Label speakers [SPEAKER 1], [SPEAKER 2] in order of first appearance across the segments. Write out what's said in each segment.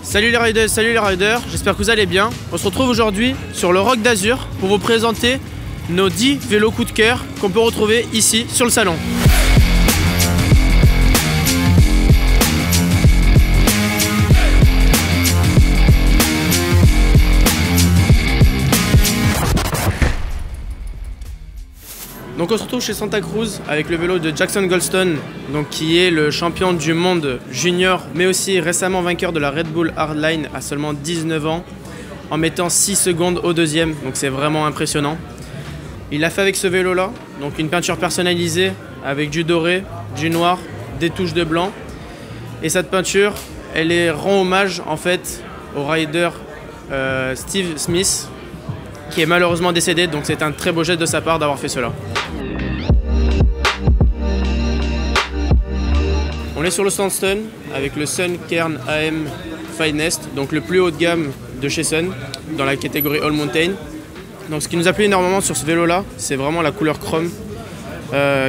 [SPEAKER 1] Salut les riders, j'espère que vous allez bien. On se retrouve aujourd'hui sur le Rock d'Azur pour vous présenter nos 10 vélos coup de cœur qu'on peut retrouver ici sur le salon. Donc on se retrouve chez Santa Cruz avec le vélo de Jackson Goldstone, donc qui est le champion du monde junior, mais aussi récemment vainqueur de la Red Bull Hardline à seulement 19 ans, en mettant 6 secondes au deuxième, donc c'est vraiment impressionnant. Il l'a fait avec ce vélo là, donc une peinture personnalisée avec du doré, du noir, des touches de blanc. Et cette peinture, elle rend hommage en fait au rider Steve Smith, qui est malheureusement décédé, donc c'est un très beau geste de sa part d'avoir fait cela. On est sur le stand Sun avec le Sun Cairn AM Finest, donc le plus haut de gamme de chez Sun dans la catégorie All Mountain. Donc ce qui nous a plu énormément sur ce vélo là, c'est vraiment la couleur chrome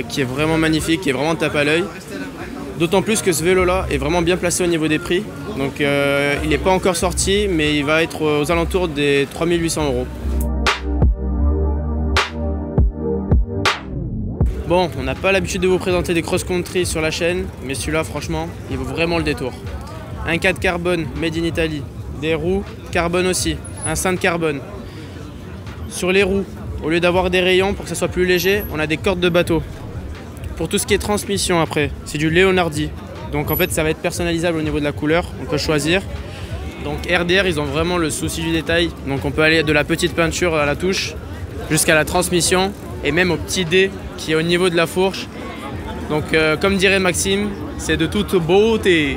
[SPEAKER 1] qui est vraiment magnifique, qui est vraiment tape à l'œil. D'autant plus que ce vélo là est vraiment bien placé au niveau des prix. Donc il n'est pas encore sorti, mais il va être aux alentours des 3800 €. Bon, on n'a pas l'habitude de vous présenter des cross-country sur la chaîne, mais celui-là, franchement, il vaut vraiment le détour. Un cadre carbone made in Italy, des roues carbone aussi, un cintre carbone. Sur les roues, au lieu d'avoir des rayons pour que ça soit plus léger, on a des cordes de bateau. Pour tout ce qui est transmission après, c'est du Leonardi. Donc en fait, ça va être personnalisable au niveau de la couleur, on peut choisir. Donc RDR, ils ont vraiment le souci du détail. Donc on peut aller de la petite peinture à la touche jusqu'à la transmission et même au petit dé qui est au niveau de la fourche. Donc comme dirait Maxime, c'est de toute beauté.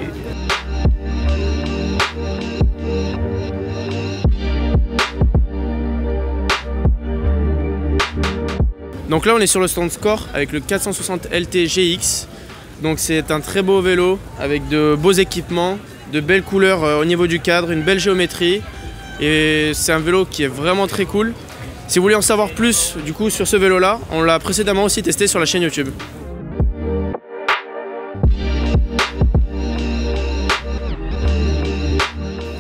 [SPEAKER 1] Donc là on est sur le stand Score avec le 460 LT GX. Donc c'est un très beau vélo avec de beaux équipements, de belles couleurs au niveau du cadre, une belle géométrie. Et c'est un vélo qui est vraiment très cool. Si vous voulez en savoir plus du coup sur ce vélo là, on l'a précédemment aussi testé sur la chaîne YouTube.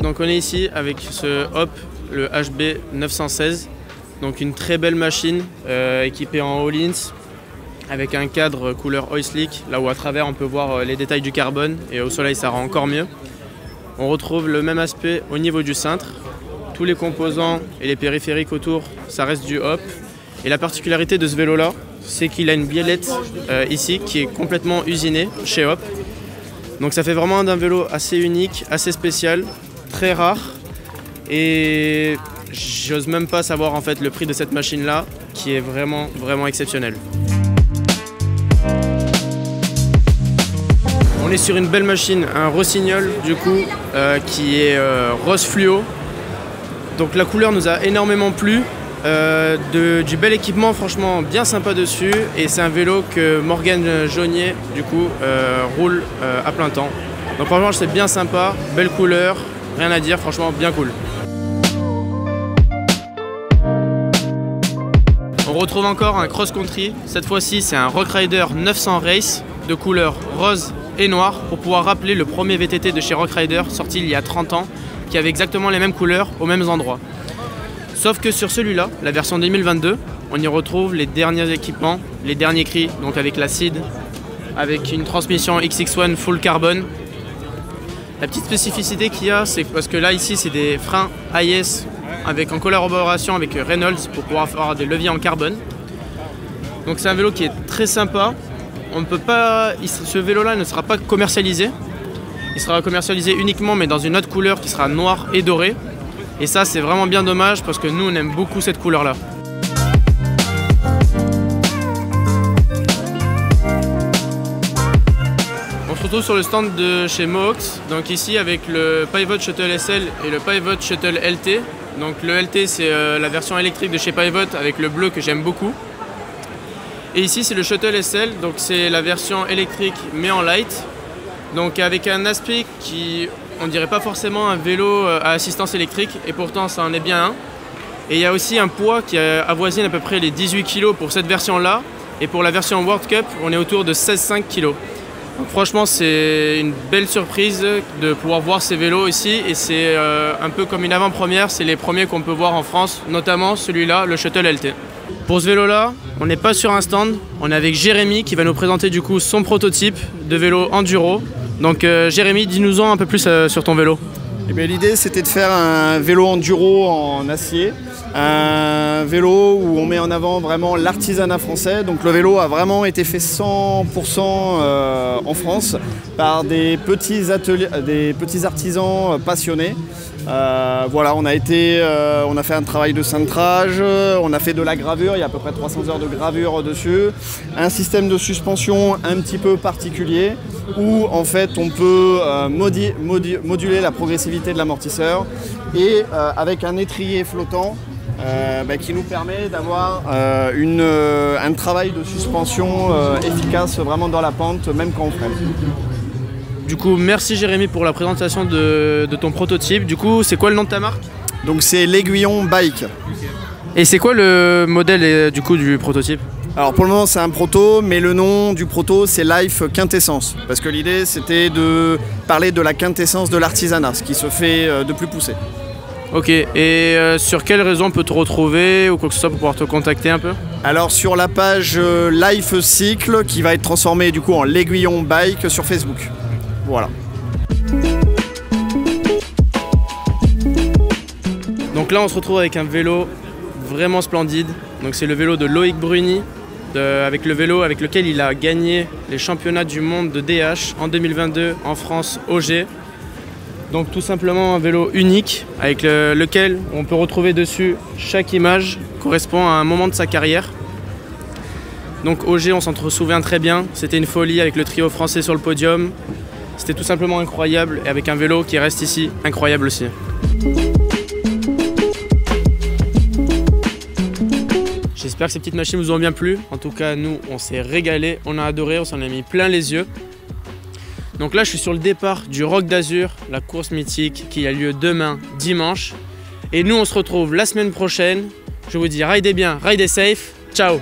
[SPEAKER 1] Donc on est ici avec ce Hop, le HB 916. Donc une très belle machine équipée en Öhlins avec un cadre couleur Oil Slick, là où à travers on peut voir les détails du carbone et au soleil ça rend encore mieux. On retrouve le même aspect au niveau du cintre. Tous les composants et les périphériques autour, ça reste du Hop. Et la particularité de ce vélo là, c'est qu'il a une biellette ici qui est complètement usinée chez Hop. Donc ça fait vraiment un vélo assez unique, assez spécial, très rare. Et j'ose même pas savoir en fait le prix de cette machine là, qui est vraiment exceptionnel. On est sur une belle machine, un Rossignol du coup, qui est rose fluo. Donc la couleur nous a énormément plu, du bel équipement franchement bien sympa dessus, et c'est un vélo que Morgane Jaunier du coup roule à plein temps. Donc franchement c'est bien sympa, belle couleur, rien à dire, franchement bien cool. On retrouve encore un cross-country, cette fois-ci c'est un Rock Rider 900 Race de couleur rose et noir pour pouvoir rappeler le premier VTT de chez Rock Rider sorti il y a 30 ans qui avait exactement les mêmes couleurs aux mêmes endroits. Sauf que sur celui-là, la version 2022, on y retrouve les derniers équipements, les derniers cris, donc avec la SID, avec une transmission XX1 full carbone. La petite spécificité qu'il y a, c'est parce que là ici c'est des freins AIS en collaboration avec Reynolds pour pouvoir avoir des leviers en carbone. Donc c'est un vélo qui est très sympa. On ne peut pas, ce vélo-là ne sera pas commercialisé. Il sera commercialisé uniquement mais dans une autre couleur qui sera noire et dorée. Et ça c'est vraiment bien dommage parce que nous on aime beaucoup cette couleur-là. On se retrouve sur le stand de chez Mohawk. Donc ici avec le Pivot Shuttle SL et le Pivot Shuttle LT. Donc le LT c'est la version électrique de chez Pivot avec le bleu que j'aime beaucoup. Et ici c'est le Shuttle SL, donc c'est la version électrique mais en light. Donc avec un aspect qui, on dirait pas forcément un vélo à assistance électrique, et pourtant ça en est bien un. Et il y a aussi un poids qui avoisine à peu près les 18 kg pour cette version là, et pour la version World Cup on est autour de 16,5 kg. Donc, franchement, c'est une belle surprise de pouvoir voir ces vélos ici et c'est un peu comme une avant-première, c'est les premiers qu'on peut voir en France, notamment celui-là, le Shuttle LT. Pour ce vélo-là, on n'est pas sur un stand, on est avec Jérémy qui va nous présenter du coup son prototype de vélo enduro. Donc Jérémy, dis-nous-en un peu plus sur ton vélo.
[SPEAKER 2] Eh bien, l'idée c'était de faire un vélo enduro en acier, un vélo où on met en avant vraiment l'artisanat français. Donc le vélo a vraiment été fait 100% en France par des petits ateliers, des petits artisans passionnés. Voilà, on a fait un travail de cintrage, on a fait de la gravure, il y a à peu près 300 heures de gravure dessus, un système de suspension un petit peu particulier où en fait on peut moduler la progressivité de l'amortisseur et avec un étrier flottant qui nous permet d'avoir un travail de suspension efficace vraiment dans la pente, même quand on freine.
[SPEAKER 1] Du coup, merci Jérémy pour la présentation de ton prototype. Du coup, c'est quoi le nom de ta marque?
[SPEAKER 2] Donc c'est l'Aiguillon Bike.
[SPEAKER 1] Et c'est quoi le modèle du coup du prototype?
[SPEAKER 2] Alors pour le moment c'est un proto, mais le nom du proto c'est Life Quintessence. Parce que l'idée c'était de parler de la quintessence de l'artisanat, ce qui se fait de plus poussé.
[SPEAKER 1] Ok, et sur quelle raison on peut te retrouver ou quoi que ce soit pour pouvoir te contacter un peu?
[SPEAKER 2] Alors sur la page Life Cycle qui va être transformée du coup en l'Aiguillon Bike sur Facebook. Voilà.
[SPEAKER 1] Donc là on se retrouve avec un vélo vraiment splendide. Donc c'est le vélo de Loïc Bruni, avec le vélo avec lequel il a gagné les championnats du monde de DH en 2022 en France OG. Donc tout simplement un vélo unique avec lequel on peut retrouver dessus chaque image correspond à un moment de sa carrière. Donc OG on s'en souvient très bien, c'était une folie avec le trio français sur le podium. C'était tout simplement incroyable et avec un vélo qui reste ici, incroyable aussi. J'espère que ces petites machines vous ont bien plu. En tout cas, nous, on s'est régalé, on a adoré, on s'en a mis plein les yeux. Donc là, je suis sur le départ du Rock d'Azur, la course mythique qui a lieu demain, dimanche. Et nous, on se retrouve la semaine prochaine. Je vous dis, ridez bien, ridez safe. Ciao!